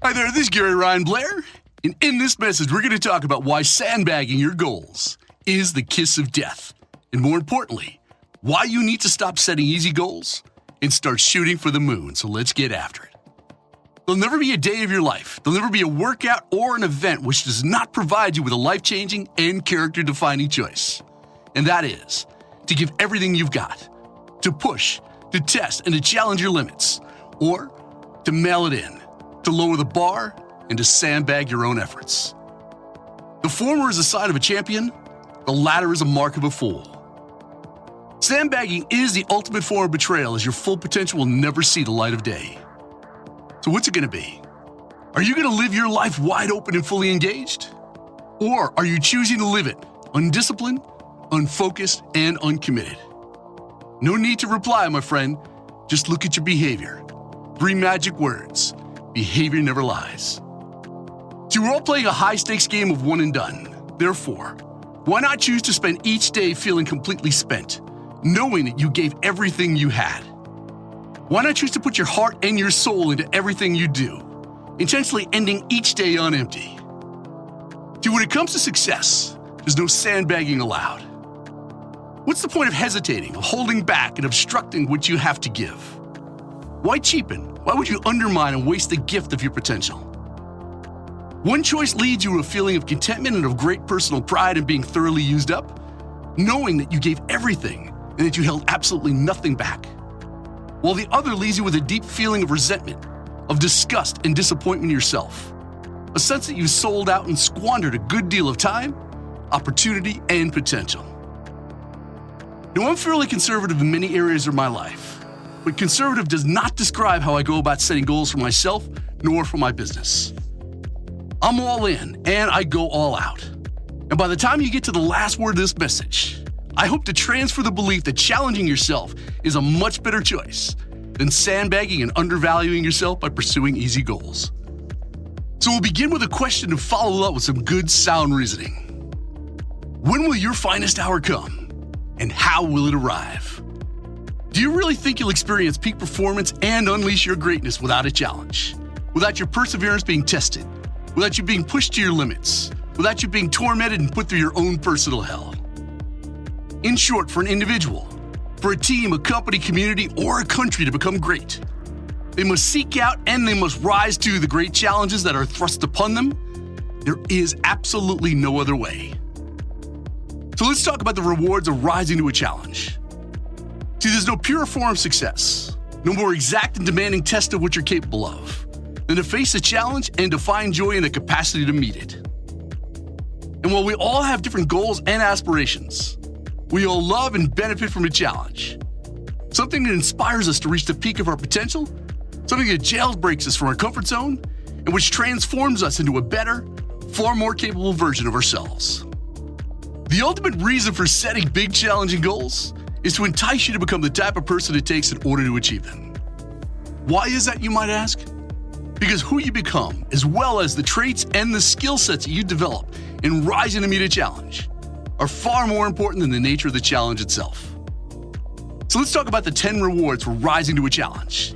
Hi there, this is Gary Ryan Blair, and in this message, we're going to talk about why sandbagging your goals is the kiss of death, and more importantly, why you need to stop setting easy goals and start shooting for the moon. So let's get after it. There'll never be a day of your life, there'll never be a workout or an event which does not provide you with a life-changing and character-defining choice, and that is to give everything you've got, to push, to test, and to challenge your limits, or to mail it in, to lower the bar, and to sandbag your own efforts. The former is a sign of a champion, the latter is a mark of a fool. Sandbagging is the ultimate form of betrayal, as your full potential will never see the light of day. So what's it going to be? Are you going to live your life wide open and fully engaged? Or are you choosing to live it undisciplined, unfocused, and uncommitted? No need to reply, my friend. Just look at your behavior. 3 magic words. Behavior never lies. So we're all playing a high-stakes game of one and done. Therefore, why not choose to spend each day feeling completely spent, knowing that you gave everything you had? Why not choose to put your heart and your soul into everything you do, intentionally ending each day on empty? See, when it comes to success, there's no sandbagging allowed. What's the point of hesitating, of holding back, and obstructing what you have to give? Why cheapen? Why would you undermine and waste the gift of your potential? One choice leads you to a feeling of contentment and of great personal pride in being thoroughly used up, knowing that you gave everything and that you held absolutely nothing back. While the other leaves you with a deep feeling of resentment, of disgust and disappointment in yourself, a sense that you've sold out and squandered a good deal of time, opportunity, and potential. Now, I'm fairly conservative in many areas of my life, but conservative does not describe how I go about setting goals for myself nor for my business. I'm all in and I go all out. And by the time you get to the last word of this message, I hope to transfer the belief that challenging yourself is a much better choice than sandbagging and undervaluing yourself by pursuing easy goals. So we'll begin with a question and follow up with some good sound reasoning. When will your finest hour come? And how will it arrive? Do you really think you'll experience peak performance and unleash your greatness without a challenge? Without your perseverance being tested? Without you being pushed to your limits? Without you being tormented and put through your own personal hell? In short, for an individual, for a team, a company, community, or a country to become great, they must seek out and they must rise to the great challenges that are thrust upon them. There is absolutely no other way. So let's talk about the rewards of rising to a challenge. See, there's no purer form of success, no more exact and demanding test of what you're capable of, than to face a challenge and to find joy in the capacity to meet it. And while we all have different goals and aspirations, we all love and benefit from a challenge. Something that inspires us to reach the peak of our potential, something that jailbreaks us from our comfort zone, and which transforms us into a better, far more capable version of ourselves. The ultimate reason for setting big, challenging goals is to entice you to become the type of person it takes in order to achieve them. Why is that, you might ask? Because who you become, as well as the traits and the skill sets that you develop in rising to meet a challenge, are far more important than the nature of the challenge itself. So let's talk about the 10 rewards for rising to a challenge.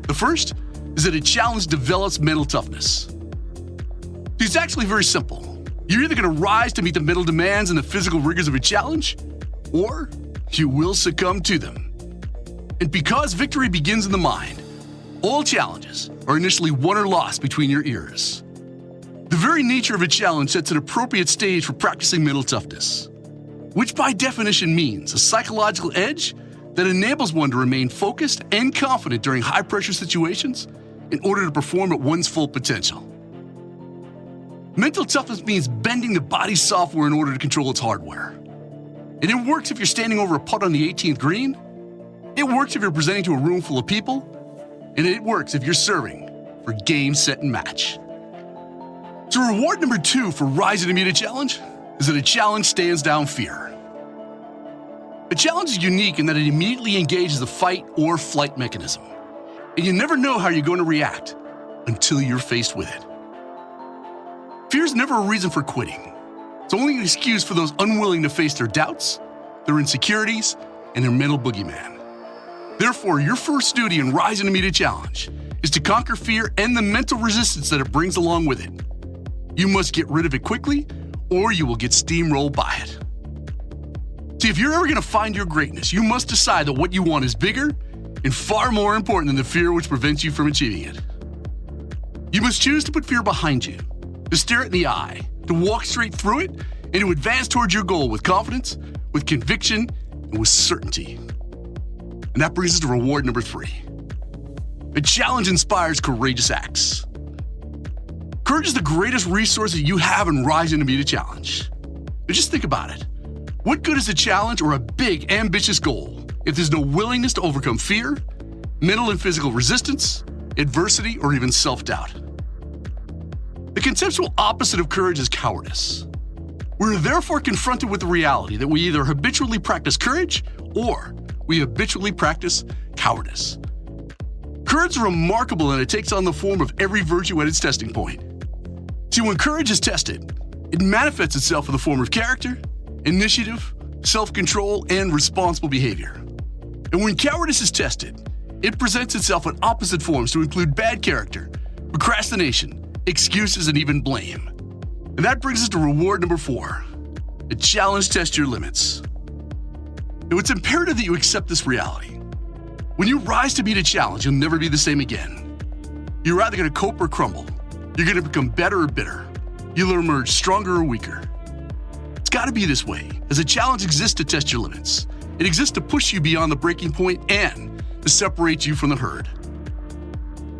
The first is that a challenge develops mental toughness. It's actually very simple. You're either going to rise to meet the mental demands and the physical rigors of a challenge, or you will succumb to them. And because victory begins in the mind, all challenges are initially won or lost between your ears. The very nature of a challenge sets an appropriate stage for practicing mental toughness, which by definition means a psychological edge that enables one to remain focused and confident during high-pressure situations in order to perform at one's full potential. Mental toughness means bending the body's software in order to control its hardware. And it works if you're standing over a putt on the 18th green, it works if you're presenting to a room full of people, and it works if you're serving for game, set, and match. So reward number 2 for rising to meet a challenge is that a challenge stands down fear. A challenge is unique in that it immediately engages the fight or flight mechanism, and you never know how you're going to react until you're faced with it. Fear is never a reason for quitting. It's only an excuse for those unwilling to face their doubts, their insecurities, and their mental boogeyman. Therefore, your first duty in rising to meet a challenge is to conquer fear and the mental resistance that it brings along with it. You must get rid of it quickly, or you will get steamrolled by it. See, if you're ever going to find your greatness, you must decide that what you want is bigger and far more important than the fear which prevents you from achieving it. You must choose to put fear behind you, to stare it in the eye, to walk straight through it, and to advance towards your goal with confidence, with conviction, and with certainty. And that brings us to reward number 3. A challenge inspires courageous acts. Courage is the greatest resource that you have in rising to meet a challenge. But just think about it. What good is a challenge or a big, ambitious goal if there's no willingness to overcome fear, mental and physical resistance, adversity, or even self-doubt? The conceptual opposite of courage is cowardice. We're therefore confronted with the reality that we either habitually practice courage or we habitually practice cowardice. Courage is remarkable and it takes on the form of every virtue at its testing point. See, when courage is tested, it manifests itself in the form of character, initiative, self-control, and responsible behavior. And when cowardice is tested, it presents itself in opposite forms to include bad character, procrastination, excuses, and even blame. And that brings us to reward number 4, a challenge test your limits. Now, it's imperative that you accept this reality. When you rise to meet a challenge, you'll never be the same again. You're either going to cope or crumble. You're going to become better or bitter. You'll emerge stronger or weaker. It's got to be this way, as a challenge exists to test your limits. It exists to push you beyond the breaking point and to separate you from the herd.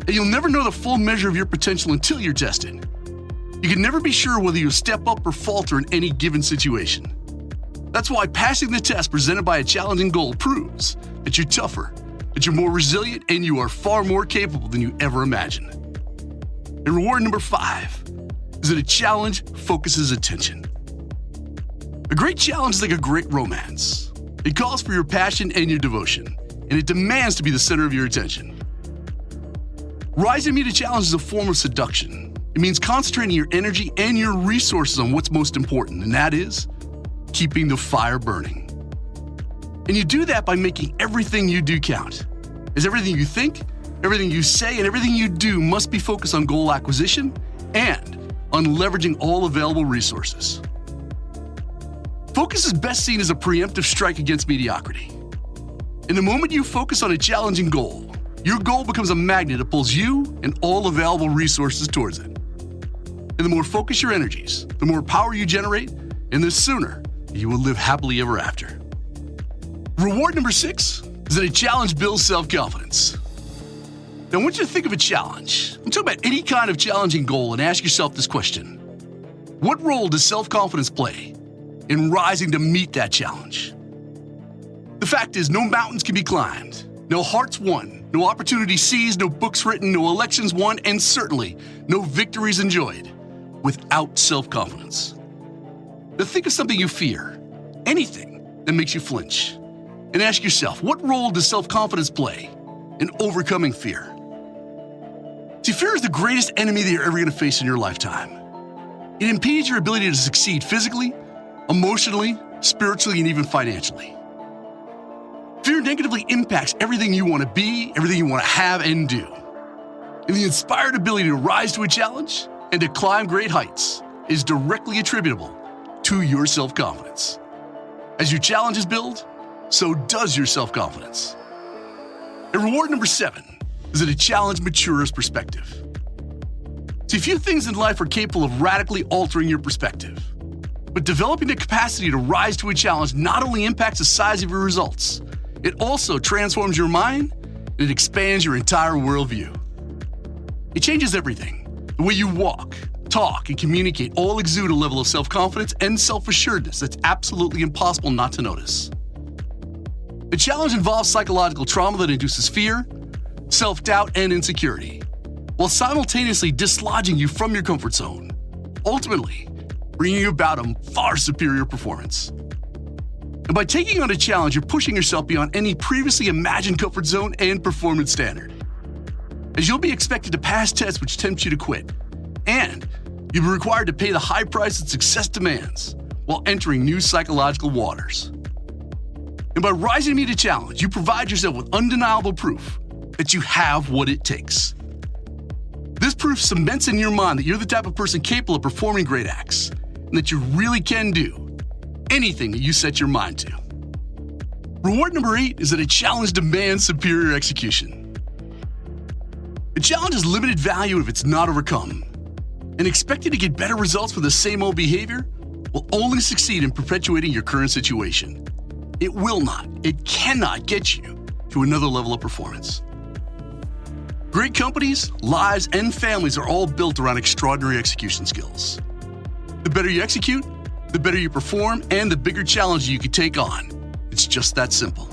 And you'll never know the full measure of your potential until you're tested. You can never be sure whether you'll step up or falter in any given situation. That's why passing the test presented by a challenging goal proves that you're tougher, that you're more resilient, and you are far more capable than you ever imagined. And reward number 5 is that a challenge focuses attention. A great challenge is like a great romance. It calls for your passion and your devotion, and it demands to be the center of your attention. Rising to meet a challenge is a form of seduction. It means concentrating your energy and your resources on what's most important, and that is keeping the fire burning. And you do that by making everything you do count, as everything you think, everything you say, and everything you do must be focused on goal acquisition and on leveraging all available resources. Focus is best seen as a preemptive strike against mediocrity. In the moment you focus on a challenging goal, your goal becomes a magnet that pulls you and all available resources towards it. And the more focused your energies, the more power you generate, and the sooner you will live happily ever after. Reward number 6 is that a challenge builds self-confidence. Now, I want you to think of a challenge. I'm talking about any kind of challenging goal and ask yourself this question. What role does self-confidence play in rising to meet that challenge? The fact is, no mountains can be climbed, no hearts won, no opportunities seized, no books written, no elections won, and certainly no victories enjoyed without self-confidence. Now think of something you fear, anything that makes you flinch, and ask yourself, what role does self-confidence play in overcoming fear? See, fear is the greatest enemy that you're ever going to face in your lifetime. It impedes your ability to succeed physically, emotionally, spiritually, and even financially. Fear negatively impacts everything you want to be, everything you want to have and do. And the inspired ability to rise to a challenge and to climb great heights is directly attributable to your self-confidence. As your challenges build, so does your self-confidence. And reward number 7 is that a challenge matures perspective. See, few things in life are capable of radically altering your perspective. But developing the capacity to rise to a challenge not only impacts the size of your results, it also transforms your mind and it expands your entire worldview. It changes everything. The way you walk, talk, and communicate all exude a level of self-confidence and self-assuredness that's absolutely impossible not to notice. The challenge involves psychological trauma that induces fear, self-doubt, and insecurity, while simultaneously dislodging you from your comfort zone, ultimately bringing about a far superior performance. And by taking on a challenge, you're pushing yourself beyond any previously imagined comfort zone and performance standard, as you'll be expected to pass tests which tempt you to quit, and you'll be required to pay the high price that success demands while entering new psychological waters. And by rising to meet a challenge, you provide yourself with undeniable proof that you have what it takes. This proof cements in your mind that you're the type of person capable of performing great acts and that you really can do anything that you set your mind to. Reward number 8 is that a challenge demands superior execution. A challenge has limited value if it's not overcome, and expecting to get better results with the same old behavior will only succeed in perpetuating your current situation. It will not, it cannot get you to another level of performance. Great companies, lives, and families are all built around extraordinary execution skills. The better you execute, the better you perform, and the bigger challenge you can take on. It's just that simple.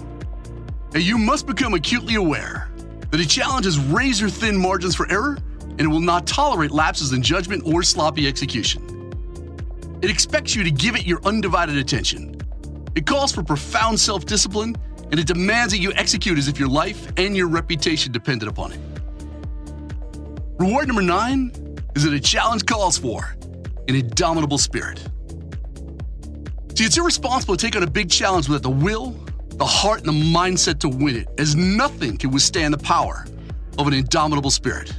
Now, you must become acutely aware that a challenge has razor-thin margins for error, and it will not tolerate lapses in judgment or sloppy execution. It expects you to give it your undivided attention. It calls for profound self-discipline, and it demands that you execute as if your life and your reputation depended upon it. Reward number 9 is that a challenge calls for an indomitable spirit. See, it's irresponsible to take on a big challenge without the will, the heart, and the mindset to win it, as nothing can withstand the power of an indomitable spirit.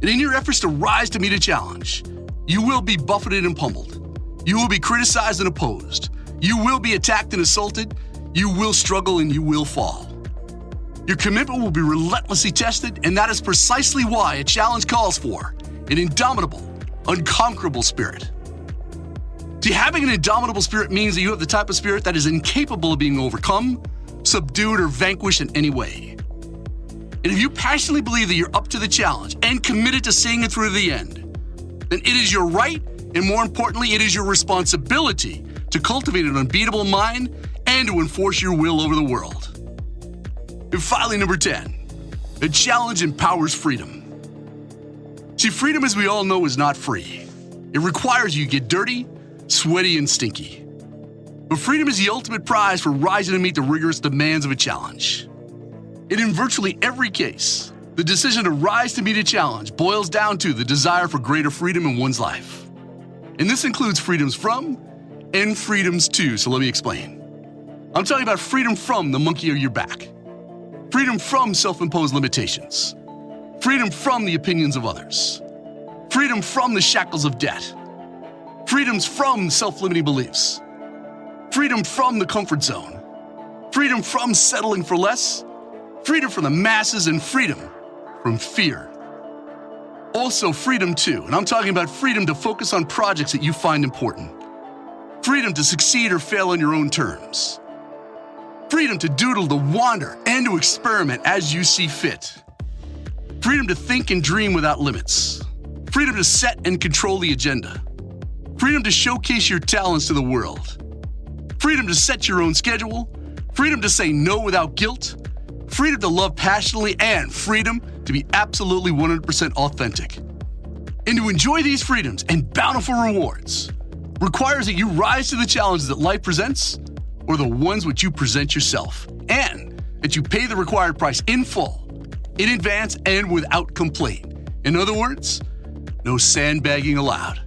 And in your efforts to rise to meet a challenge, you will be buffeted and pummeled. You will be criticized and opposed. You will be attacked and assaulted. You will struggle and you will fall. Your commitment will be relentlessly tested, and that is precisely why a challenge calls for an indomitable, unconquerable spirit. See, having an indomitable spirit means that you have the type of spirit that is incapable of being overcome, subdued, or vanquished in any way. And if you passionately believe that you're up to the challenge and committed to seeing it through to the end, then it is your right, and more importantly, it is your responsibility to cultivate an unbeatable mind and to enforce your will over the world. And finally, number 10, a challenge empowers freedom. See, freedom, as we all know, is not free. It requires you to get dirty, sweaty, and stinky. But freedom is the ultimate prize for rising to meet the rigorous demands of a challenge. And in virtually every case, the decision to rise to meet a challenge boils down to the desire for greater freedom in one's life. And this includes freedoms from and freedoms to, so let me explain. I'm talking about freedom from the monkey on your back, freedom from self-imposed limitations, freedom from the opinions of others, freedom from the shackles of debt, freedoms from self-limiting beliefs, freedom from the comfort zone, freedom from settling for less, freedom from the masses, and freedom from fear. Also freedom too, and I'm talking about freedom to focus on projects that you find important, freedom to succeed or fail on your own terms, freedom to doodle, to wander, and to experiment as you see fit, freedom to think and dream without limits, freedom to set and control the agenda, freedom to showcase your talents to the world, freedom to set your own schedule, freedom to say no without guilt, freedom to love passionately, and freedom to be absolutely 100% authentic. And to enjoy these freedoms and bountiful rewards requires that you rise to the challenges that life presents or the ones which you present yourself, and that you pay the required price in full, in advance, and without complaint. In other words, no sandbagging allowed.